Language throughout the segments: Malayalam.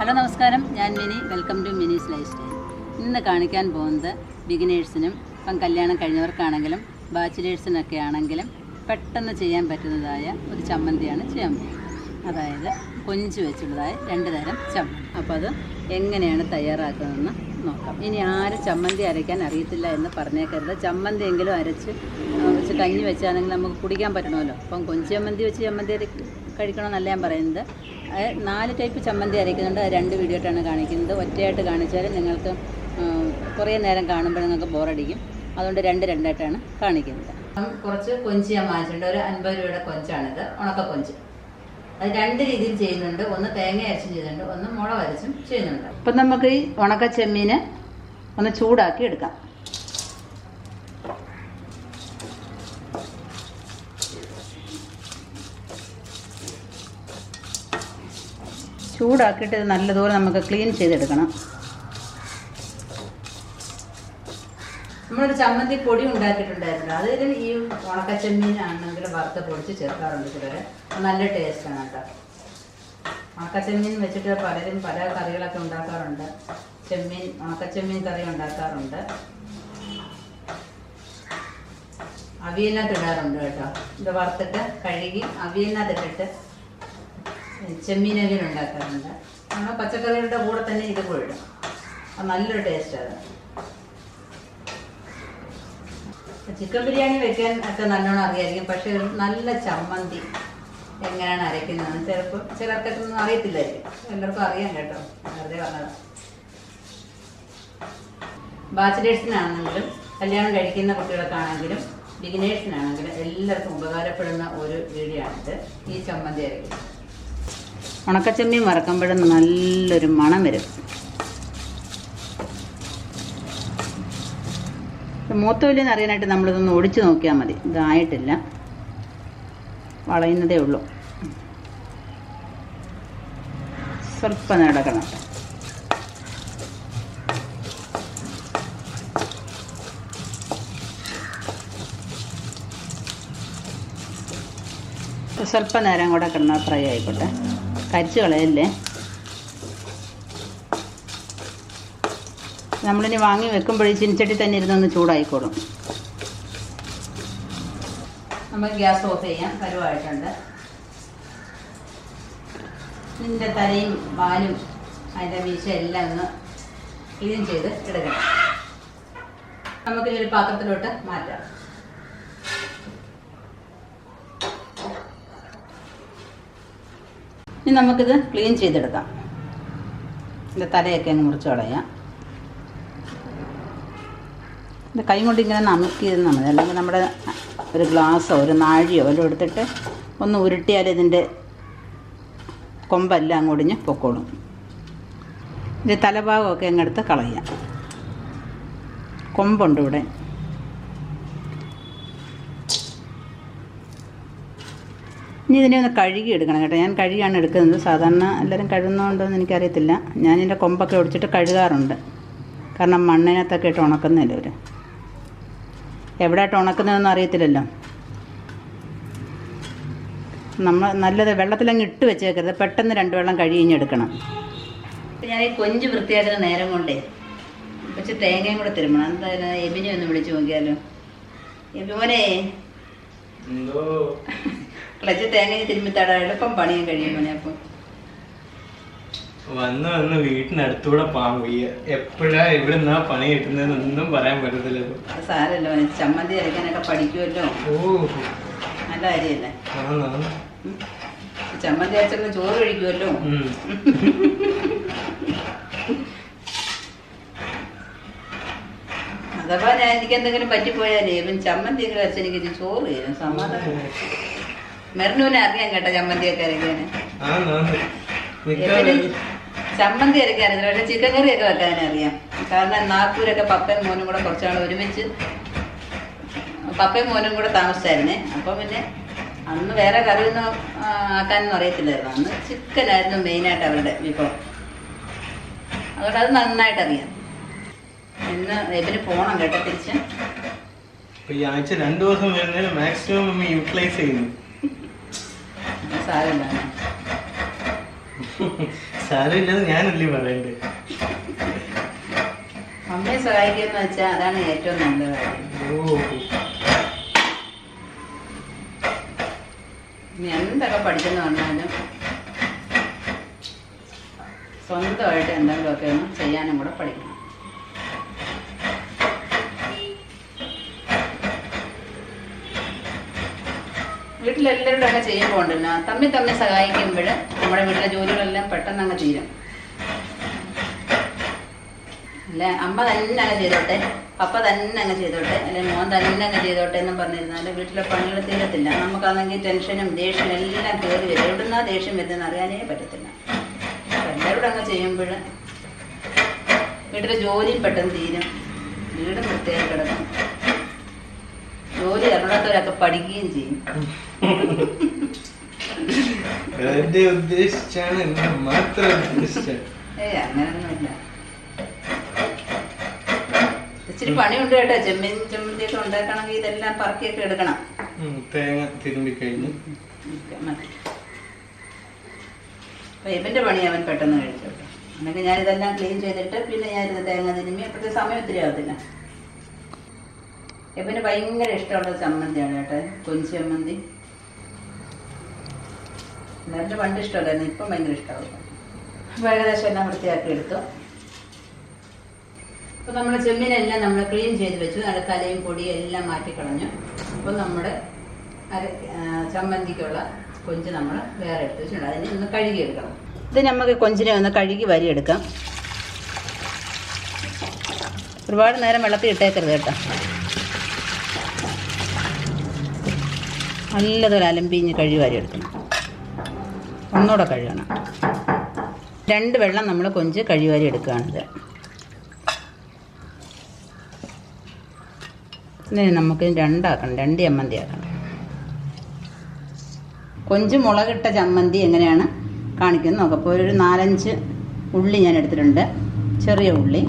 ഹലോ നമസ്കാരം, ഞാൻ Mini. Welcome to Mini's life style. ഇന്ന് കാണിക്കാൻ പോകുന്നത് ബിഗിനേഴ്സിനും ഇപ്പം കല്യാണം കഴിഞ്ഞവർക്കാണെങ്കിലും ബാച്ചിലേഴ്സിനൊക്കെ ആണെങ്കിലും പെട്ടെന്ന് ചെയ്യാൻ പറ്റുന്നതായ ഒരു ചമ്മന്തിയാണ് ചെയ്യാൻ പോകുന്നത്. അതായത് കൊഞ്ച് വെച്ചുള്ളതായ 2 തരം ചമ്മന്തി. അപ്പോൾ അത് എങ്ങനെയാണ് തയ്യാറാക്കുന്നതെന്ന് നോക്കാം. ഇനി ആരും ചമ്മന്തി അരയ്ക്കാൻ അറിയത്തില്ല എന്ന് പറഞ്ഞേക്കരുത്. ചമ്മന്തി എങ്കിലും അരച്ച് കഞ്ഞി വെച്ചാണെങ്കിൽ നമുക്ക് കുടിക്കാൻ പറ്റണമല്ലോ. അപ്പം കൊഞ്ച് ചമ്മന്തി വെച്ച് ചമ്മന്തി കഴിക്കണമെന്നല്ല ഞാൻ പറയുന്നത്. 4 ടൈപ്പ് ചമ്മന്തി അരയ്ക്കുന്നുണ്ട്. അത് 2 വീഡിയോ ആയിട്ടാണ് കാണിക്കുന്നത്. ഒറ്റയായിട്ട് കാണിച്ചാൽ നിങ്ങൾക്ക് കുറേ നേരം കാണുമ്പോൾ നിങ്ങൾക്ക് ബോറടിക്കും. അതുകൊണ്ട് 2 ആയിട്ടാണ് കാണിക്കുന്നത്. കുറച്ച് കൊഞ്ച് ഞാൻ വാങ്ങിച്ചിട്ടുണ്ട്. ഒരു 50 രൂപയുടെ കൊഞ്ചാണിത്, ഉണക്ക കൊഞ്ച്. അത് 2 രീതിയിൽ ചെയ്യുന്നുണ്ട്. ഒന്ന് തേങ്ങ അരച്ചും ചെയ്യുന്നുണ്ട്, ഒന്ന് മുളക് അരച്ചും ചെയ്യുന്നുണ്ട്. അപ്പം നമുക്ക് ഈ ഉണക്ക ചെമ്മീന് ഒന്ന് ചൂടാക്കി എടുക്കാം. ചൂടാക്കിയിട്ട് നല്ലതുപോലെ നമുക്ക് ക്ലീൻ ചെയ്തെടുക്കണം. നമ്മളൊരു ചമ്മന്തി പൊടി ഉണ്ടാക്കിയിട്ടുണ്ടായിരുന്നു. അതിൽ ഈ ഉണക്കച്ചെമ്മീനാണെങ്കിൽ വറുത്ത് പൊടിച്ച് ചേർക്കാറുണ്ട് ചിലർ. നല്ല ടേസ്റ്റാണ് കേട്ടോ. ഉണക്കച്ചെമ്മീൻ വെച്ചിട്ട് പലരും പല കറികളൊക്കെ ഉണ്ടാക്കാറുണ്ട്. ഉണക്കച്ചെമ്മീൻ കറി ഉണ്ടാക്കാറുണ്ട്. അവിയലിനകത്ത് ഇടാറുണ്ട് കേട്ടോ. ഇത് വറുത്തിട്ട് കഴുകി അവിയലിനകത്തിട്ടിട്ട് ചെമ്മീനവിയൽ ഉണ്ടാക്കാറുണ്ട്. നമ്മൾ പച്ചക്കറികളുടെ കൂടെ തന്നെ ഇത് ഇടും. അത് നല്ലൊരു ടേസ്റ്റാണ്. ചിക്കൻ ബിരിയാണി വെക്കാൻ ഒക്കെ നല്ലോണം അറിയായിരിക്കും. പക്ഷേ ഒരു നല്ല ചമ്മന്തി എങ്ങനെയാണ് അരയ്ക്കുന്നതെന്ന് ചിലപ്പോൾ ചിലർക്കൊക്കെ ഒന്നും അറിയത്തില്ലായിരിക്കും. എല്ലാവർക്കും അറിയാം കേട്ടോ, വെറുതെ പറഞ്ഞതാണ്. ബാച്ചിലേഴ്സിനാണെങ്കിലും കല്യാണം കഴിക്കുന്ന കുട്ടികൾക്കാണെങ്കിലും ബിഗിനേഴ്സിനാണെങ്കിലും എല്ലാവർക്കും ഉപകാരപ്പെടുന്ന ഒരു വീഡിയോ ആണിത്. ഈ ചമ്മന്തി അരയ്ക്കുന്നത് ഉണക്കച്ചെമ്മീൻ വറക്കുമ്പോഴും നല്ലൊരു മണം വരും. മൂത്തോലിന്ന് അറിയാനായിട്ട് നമ്മളിതൊന്ന് ഒടിച്ച് നോക്കിയാൽ മതി. ഇതായിട്ടില്ല, വളയുന്നതേ ഉള്ളൂ. സ്വല്പം നടക്കണം. സ്വല്പം നേരം കൂടെ കിടന്നാൽ ഫ്രൈ ആയിക്കോട്ടെ. കരിച്ച് കളയല്ലേ. നമ്മളിനി വാങ്ങി വെക്കുമ്പോഴേ ചീനിച്ചട്ടി തന്നെ ഇരുന്നൊന്ന് ചൂടായിക്കോളും. നമുക്ക് ഗ്യാസ് ഓഫ് ചെയ്യാം. പരുവായിട്ടുണ്ട്. ഇതിൻ്റെ തലയും വാലും അതിൻ്റെ മീശ എല്ലാം ഒന്ന് ക്ലീൻ ചെയ്ത് എടുക്കണം. നമുക്കിനി ഒരു പാത്രത്തിലോട്ട് മാറ്റാം. ഇനി നമുക്കിത് ക്ലീൻ ചെയ്തെടുക്കാം. ഇതിൻ്റെ തലയൊക്കെ അങ്ങ് മുറിച്ച് കളയാം. ഇത് കൈ കൊണ്ട് ഇങ്ങനെ നമുക്കിയിരുന്നാൽ മതി. അല്ലെങ്കിൽ നമ്മുടെ ഒരു ഗ്ലാസ്സോ ഒരു നാഴിയോ വല്ലതും എടുത്തിട്ട് ഒന്ന് ഉരുട്ടിയാൽ ഇതിൻ്റെ കൊമ്പെല്ലാം അങ്ങൊടിഞ്ഞ് പൊക്കോളും. ഇതിൻ്റെ തലഭാഗമൊക്കെ അങ്ങെടുത്ത് കളയാം. കൊമ്പുണ്ട് ഇവിടെ. ഇനി ഇതിനെ ഒന്ന് കഴുകി എടുക്കണം കേട്ടോ. ഞാൻ കഴുകിയാണ് എടുക്കുന്നത്. സാധാരണ എല്ലാവരും കഴുകുന്നതുകൊണ്ടോ എന്ന് എനിക്കറിയത്തില്ല. ഞാനിതിൻ്റെ കൊമ്പൊക്കെ ഒടിച്ചിട്ട് കഴുകാറുണ്ട്. കാരണം മണ്ണിനകത്തൊക്കെ ഇട്ട് ഉണക്കുന്നില്ല അവർ. എവിടെയായിട്ട് ഉണക്കുന്നതെന്ന് അറിയത്തില്ലല്ലോ. നമ്മൾ നല്ലത് വെള്ളത്തിലങ്ങ് ഇട്ട് വെച്ചേക്കരുത്. പെട്ടെന്ന് 2 വെള്ളം കഴുകിഞ്ഞെടുക്കണം. ഞാൻ ഈ കൊഞ്ച് വൃത്തിയാക്കുന്ന നേരം കൊണ്ടേ കുറച്ച് തേങ്ങയും കൂടെ തിരുമണം. എന്തായാലും എബിനെ ഒന്ന് വിളിച്ച് നോക്കിയാലോ. എബിമോനെ, ക്ലച്ച് തേങ്ങ തിരുമ്മിത്താടാ. എളുപ്പം പണിയും കഴിയും മോനെ. അപ്പം വന്ന് വീട്ടിനടുത്തൂടെ പോകാൻ വയ്യ. എപ്പോഴാ ഇവിടെ നിന്നാ പണി കിട്ടുന്നതെന്നൊന്നും പറയാൻ പറ്റത്തില്ല. സാരല്ലോ, ചമ്മന്തി അരയ്ക്കാനൊക്കെ പഠിക്കുമല്ലോ. നല്ല കാര്യമല്ലേ. ചമ്മന്തി അരച്ചൊന്ന് ചോറ് കഴിക്കുമല്ലോ. അഥവാ എനിക്ക് എന്തെങ്കിലും പറ്റിപ്പോയാലേ ഇവൻ ചമ്മന്തി എങ്കിലും അരച്ച് എനിക്ക് ചോറ് തരും. സമാധാനം. മെറിനുവിനെ അറിയാം കേട്ടോ ചമ്മന്തിയൊക്കെ അരയ്ക്കാന്. ചമ്മന്തി അരയ്ക്കാൻ അറിയില്ല, പക്ഷെ ചിക്കൻ കറിയൊക്കെ വെക്കാനും അറിയാം. കാരണം നാഗ്പൂരൊക്കെ പപ്പയും മോനും കൂടെ കുറച്ചാൾ ഒരുമിച്ച് പപ്പയും മോനും കൂടെ താമസിച്ചായിരുന്നേ. അപ്പം പിന്നെ അന്ന് വേറെ കറിയൊന്നും ആക്കാനൊന്നും അറിയത്തില്ലായിരുന്നു. അന്ന് ചിക്കനായിരുന്നു മെയിനായിട്ട് അവരുടെ വിഭവം. അതുകൊണ്ട് അത് നന്നായിട്ട് അറിയാം. ഇന്ന് ഇതിന് പോകണം കേട്ടോ തിരിച്ച്. ഈ ആഴ്ച 2 ദിവസം വരുന്നതിന് മാക്സിമം യൂട്ടിലൈസ് ചെയ്യുന്നു. സാരമില്ല. സാരമില്ലെന്ന് ഞാനല്ലേ പറയണ്ടേ. അമ്മയെ സഹായിക്കുന്ന വെച്ചാൽ അതാണ് ഏറ്റവും നല്ല കാര്യം. ഇനി എന്തൊക്കെ പഠിച്ചെന്ന് പറഞ്ഞാലും സ്വന്തമായിട്ട് എന്തെങ്കിലുമൊക്കെ ഒന്ന് ചെയ്യാനും കൂടെ പഠിക്കണം. വീട്ടിലെല്ലാവരും ഒക്കെ ചെയ്യുമ്പോൾ ഉണ്ടല്ലോ തമ്മിൽ സഹായിക്കുമ്പോൾ നമ്മുടെ വീട്ടിലെ ജോലികളെല്ലാം പെട്ടെന്ന് അങ്ങ് തീരും. അല്ലെ അമ്മ തന്നെ അങ്ങ് ചെയ്തോട്ടെ, പപ്പ തന്നെ അങ്ങ് ചെയ്തോട്ടെ, അല്ലെങ്കിൽ മോൻ തന്നെ അങ്ങ് ചെയ്തോട്ടെ എന്നും പറഞ്ഞിരുന്നാൽ വീട്ടിലെ പണികൾ തീരത്തില്ല. നമുക്കാണെങ്കിൽ ടെൻഷനും ദേഷ്യം എല്ലാം കയറി വരും. എവിടുന്നാ ദേഷ്യം വരുന്നതെന്ന് അറിയാനേ പറ്റത്തില്ല. എല്ലാവരും അങ്ങ് ചെയ്യുമ്പോൾ വീട്ടിലെ ജോലിയും പെട്ടെന്ന് തീരും, വീടും വൃത്തിയായി കിടക്കും. ജോലി അറിയാത്തവരൊക്കെ പഠിക്കുകയും ചെയ്യും. അങ്ങനൊന്നുമില്ല. ഇച്ചിരി പണിയുണ്ട് കേട്ടോ. ചെമ്മീൻ ചമ്മന്തിയൊക്കെ ഉണ്ടാക്കണമെങ്കിൽ ഇതെല്ലാം പറക്കിയൊക്കെ എടുക്കണം. തേങ്ങ തിരുമ്പി കഴിഞ്ഞ് അപ്പൊ ഇവന്റെ പണി അവൻ പെട്ടെന്ന് കഴിച്ചു കേട്ടോ. എന്നിട്ട് ഞാനിതെല്ലാം ക്ലീൻ ചെയ്തിട്ട് പിന്നെ ഞാനിത് തേങ്ങ തിരുമ്മി അപ്പോഴത്തെ സമയം ഒത്തിരി ആവത്തില്ല. ഇവന് ഭയങ്കര ഇഷ്ടമുള്ള ചമ്മന്തിയാണ് കേട്ടോ, കൊഞ്ച് ചമ്മന്തി. നേരത്തെ പണ്ട് ഇഷ്ടമല്ലായിരുന്നു, ഇപ്പം ഭയങ്കര ഇഷ്ടമാവും. അപ്പോൾ ഏകദേശം എല്ലാം വൃത്തിയാക്കി എടുത്തു. അപ്പോൾ നമ്മുടെ ചെമ്മീനെല്ലാം നമ്മൾ ക്ലീൻ ചെയ്ത് വെച്ചു. നല്ല കലയും പൊടിയും എല്ലാം മാറ്റിക്കളഞ്ഞു. അപ്പോൾ നമ്മുടെ ചമ്മന്തിക്കുള്ള കൊഞ്ച് നമ്മൾ വേറെ എടുത്ത് വെച്ചിട്ടുണ്ട്. അതിനെ ഒന്ന് കഴുകിയെടുക്കണം. ഇത് നമുക്ക് കൊഞ്ചിനെ ഒന്ന് കഴുകി വരിയെടുക്കാം. ഒരുപാട് നേരം വെള്ളത്തിൽ ഇട്ടേക്കരുത് കേട്ടോ. നല്ലതൊരു അലമ്പിഞ്ഞ് കഴുകി വരിയെടുക്കണം. ഒന്നുകൂടെ കഴുകണം. 2 വെള്ളം നമ്മൾ കൊഞ്ച് കഴുകി വരി എടുക്കുകയാണിത്. ഇനി നമുക്ക് 2 ആക്കണം, 2 ചമ്മന്തി ആക്കണം. കൊഞ്ച് മുളകിട്ട ചമ്മന്തി എങ്ങനെയാണ് കാണിക്കുന്നത് നോക്കാം. അപ്പോൾ ഒരു 4-5 ഉള്ളി ഞാൻ എടുത്തിട്ടുണ്ട്, ചെറിയ ഉള്ളി.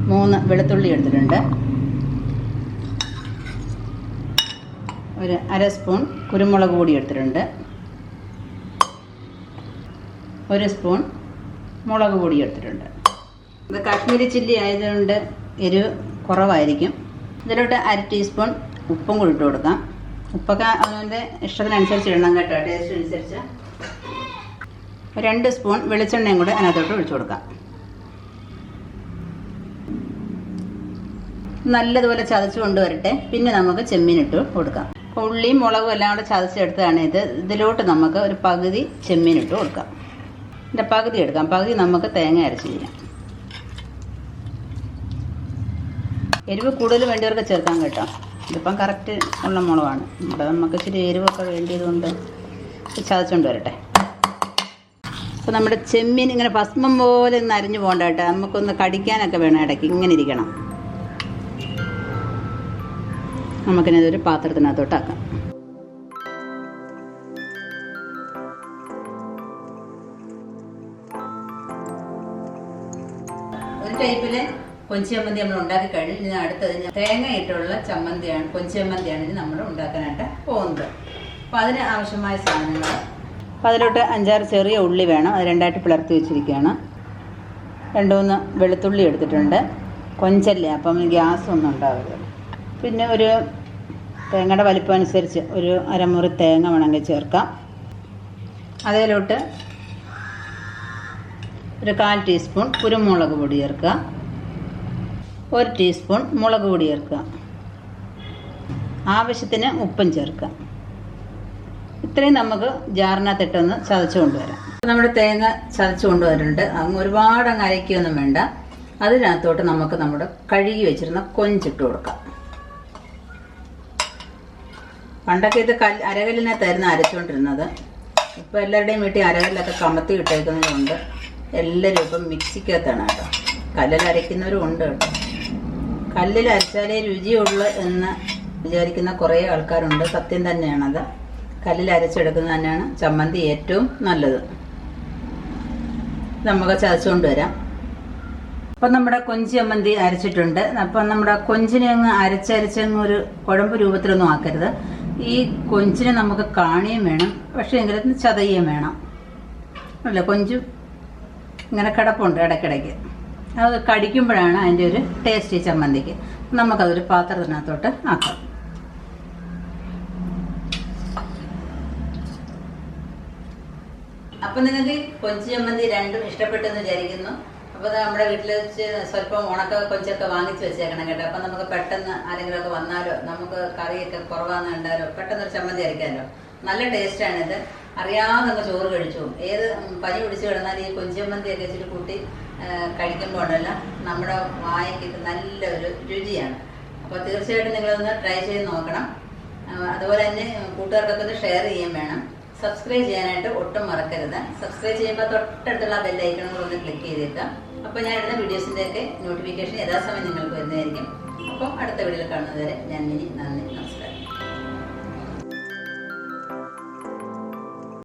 3 വെളുത്തുള്ളി എടുത്തിട്ടുണ്ട്. ഒരു 1/2 സ്പൂൺ കുരുമുളക് പൊടി എടുത്തിട്ടുണ്ട്. 1 സ്പൂൺ മുളക് പൊടി എടുത്തിട്ടുണ്ട്. ഇത് കാശ്മീരി ചില്ലി ആയതുകൊണ്ട് എരിവ് കുറവായിരിക്കും. ഇതിലോട്ട് 1/2 ടീസ്പൂൺ ഉപ്പും കൂടി ഇട്ട് കൊടുക്കാം. ഉപ്പൊക്കെ അതിൻ്റെ ഇഷ്ടത്തിനനുസരിച്ച് ഇടണം കേട്ടോ, ടേസ്റ്റ് അനുസരിച്ച്. 2 സ്പൂൺ വെളിച്ചെണ്ണയും കൂടെ അതിനകത്തോട്ട് ഒഴിച്ചു കൊടുക്കാം. നല്ലതുപോലെ ചതച്ച് കൊണ്ടുവരട്ടെ. പിന്നെ നമുക്ക് ചെമ്മീൻ ഇട്ട് കൊടുക്കാം. ഉള്ളിയും മുളകും എല്ലാം കൂടെ ചതച്ചെടുത്തതാണ് ഇത്. ഇതിലോട്ട് നമുക്ക് ഒരു പകുതി ചെമ്മീൻ ഇട്ട് കൊടുക്കാം. ഇതിൻ്റെ പകുതി എടുക്കാം, പകുതി നമുക്ക് തേങ്ങ അരച്ച് ചെയ്യാം. എരിവ് കൂടുതൽ വേണ്ടിയവർക്ക് ചേർക്കാൻ കേട്ടോ. ഇതിപ്പം കറക്റ്റ് ഉള്ള മുളകാണ്. ഇവിടെ നമുക്ക് ഇച്ചിരി എരിവൊക്കെ വേണ്ടിയതുകൊണ്ട് ചതച്ചുകൊണ്ട് വരട്ടെ. അപ്പോൾ നമ്മുടെ ചെമ്മീൻ ഇങ്ങനെ ഭസ്മം പോലെ ഒന്ന് അരിഞ്ഞു പോകണ്ട കേട്ടോ. നമുക്കൊന്ന് കടിക്കാനൊക്കെ വേണം ഇടയ്ക്ക്, ഇങ്ങനെ ഇരിക്കണം. നമുക്കിനതൊരു പാത്രത്തിനകത്തോട്ടാക്കാം. ഒരു ടൈപ്പിൽ കൊഞ്ച് ചമ്മന്തി നമ്മൾ ഉണ്ടാക്കി കഴിഞ്ഞു. ഇനി അടുത്തത് തേങ്ങ ഇട്ടുള്ള ചമ്മന്തിയാണ്, കൊഞ്ച് ചമ്മന്തിയാണ് ഇനി നമ്മൾ ഉണ്ടാക്കാനായിട്ട് പോകുന്നത്. അപ്പോൾ അതിന് ആവശ്യമായ സാധനങ്ങൾ, അപ്പോൾ അതിലോട്ട് 5-6 ചെറിയ ഉള്ളി വേണം. അത് 2ആയിട്ട് പിളർത്തി വെച്ചിരിക്കുകയാണ്. 2-3 വെളുത്തുള്ളി എടുത്തിട്ടുണ്ട്. കൊഞ്ചല്ലേ, അപ്പം ഗ്യാസ് ഒന്നും ഉണ്ടാവരുത്. പിന്നെ ഒരു തേങ്ങയുടെ വലിപ്പം അനുസരിച്ച് ഒരു 1/2 മുറി തേങ്ങ വേണമെങ്കിൽ ചേർക്കാം. അതിലോട്ട് ഒരു 1/4 ടീസ്പൂൺ കുരുമുളക് പൊടി ചേർക്കുക. 1 ടീസ്പൂൺ മുളക് പൊടി ചേർക്കുക. ആവശ്യത്തിന് ഉപ്പും ചേർക്കുക. ഇത്രയും നമുക്ക് ജാറിനകത്തിട്ടൊന്ന് ചതച്ച് കൊണ്ടുവരാം. നമ്മുടെ തേങ്ങ ചതച്ച് കൊണ്ടുവരുന്നുണ്ട്. അങ്ങ് ഒരുപാട് അങ്ങ് അരയ്ക്കൊന്നും വേണ്ട. അതിനകത്തോട്ട് നമുക്ക് നമ്മുടെ കഴുകി വെച്ചിരുന്ന കൊഞ്ചിട്ട് കൊടുക്കാം. പണ്ടൊക്കെ ഇത് അരകല്ലിനകത്തായിരുന്നു അരച്ചുകൊണ്ടിരുന്നത്. ഇപ്പോൾ എല്ലാവരുടെയും വീട്ടിൽ അരകല്ലൊക്കെ കമത്തി ഇട്ടേക്കുന്നത് കൊണ്ട് എല്ലാവരും ഇപ്പം മിക്സിക്കകത്താണ് കേട്ടോ. കല്ലിൽ അരയ്ക്കുന്നവരും ഉണ്ട് കേട്ടോ. കല്ലിൽ അരച്ചാലേ രുചിയുള്ളൂ എന്ന് വിചാരിക്കുന്ന കുറേ ആൾക്കാരുണ്ട്. സത്യം തന്നെയാണത്. കല്ലിൽ അരച്ചെടുക്കുന്നത് തന്നെയാണ് ചമ്മന്തി ഏറ്റവും നല്ലത്. നമുക്ക് ചതച്ചുകൊണ്ട് വരാം. അപ്പം നമ്മുടെ കൊഞ്ച് ചമ്മന്തി അരച്ചിട്ടുണ്ട്. അപ്പം നമ്മുടെ കൊഞ്ചിനെ അങ്ങ് അരച്ചങ്ങ് ഒരു കുഴമ്പ് രൂപത്തിലൊന്നും ആക്കരുത്. ഈ കൊഞ്ചിനെ നമുക്ക് കാണുകയും വേണം, പക്ഷേ എങ്കിലും ചതയുകയും വേണം. അല്ല, കൊഞ്ചും ഇങ്ങനെ കിടപ്പുണ്ട് ഇടയ്ക്കിടയ്ക്ക്. അത് കടിക്കുമ്പോഴാണ് അതിൻ്റെ ഒരു ടേസ്റ്റ് ചമ്മന്തിക്ക്. നമുക്കതൊരു പാത്രത്തിനകത്തോട്ട് ആക്കാം. അപ്പം നിങ്ങൾക്ക് കൊഞ്ച് ചമ്മന്തി രണ്ടും ഇഷ്ടപ്പെട്ടെന്ന് വിചാരിക്കുന്നു. അപ്പോൾ നമ്മുടെ വീട്ടിൽ വെച്ച് സ്വല്പം ഉണക്ക കൊഞ്ചൊക്കെ വാങ്ങിച്ച് വെച്ചേക്കണം കേട്ടോ. അപ്പം നമുക്ക് പെട്ടെന്ന് ആരെങ്കിലുമൊക്കെ വന്നാലോ, നമുക്ക് കറിയൊക്കെ കുറവാന്ന് കണ്ടാലോ പെട്ടെന്നൊരു ചമ്മന്തി അരയ്ക്കാമല്ലോ. നല്ല ടേസ്റ്റാണിത്. അറിയാതെ അങ്ങ് ചോറ് കഴിച്ചു. ഏത് പനി പിടിച്ച് കിടന്നാൽ ഈ കൊഞ്ച് ചമ്മന്തിയൊക്കെ ഇച്ചിരി കൂട്ടി കഴിക്കുമ്പോൾ ഉണ്ടല്ലോ നമ്മുടെ വായയ്ക്ക് നല്ലൊരു രുചിയാണ്. അപ്പോൾ തീർച്ചയായിട്ടും നിങ്ങളൊന്ന് ട്രൈ ചെയ്ത് നോക്കണം. അതുപോലെ തന്നെ കൂട്ടുകാർക്കൊക്കെ ഒന്ന് ഷെയർ ചെയ്യാൻ വേണം. സബ്സ്ക്രൈബ് ചെയ്യാനായിട്ട് ഒട്ടും മറക്കരുത്. സബ്സ്ക്രൈബ് ചെയ്യുമ്പോൾ തൊട്ടടുത്തുള്ള ബെല്ലൈക്കണും കൂടെ ഒന്ന് ക്ലിക്ക് ചെയ്തേക്കാം. അപ്പോൾ ഞാൻ ഇടുന്ന വീഡിയോസിൻ്റെയൊക്കെ നോട്ടിഫിക്കേഷൻ യഥാസമയം നിങ്ങൾക്ക് വരുന്നതായിരിക്കും. അപ്പോൾ അടുത്ത വീഡിയോയിൽ കാണുന്നതുവരെ ഞാൻ മിനി, നന്ദി.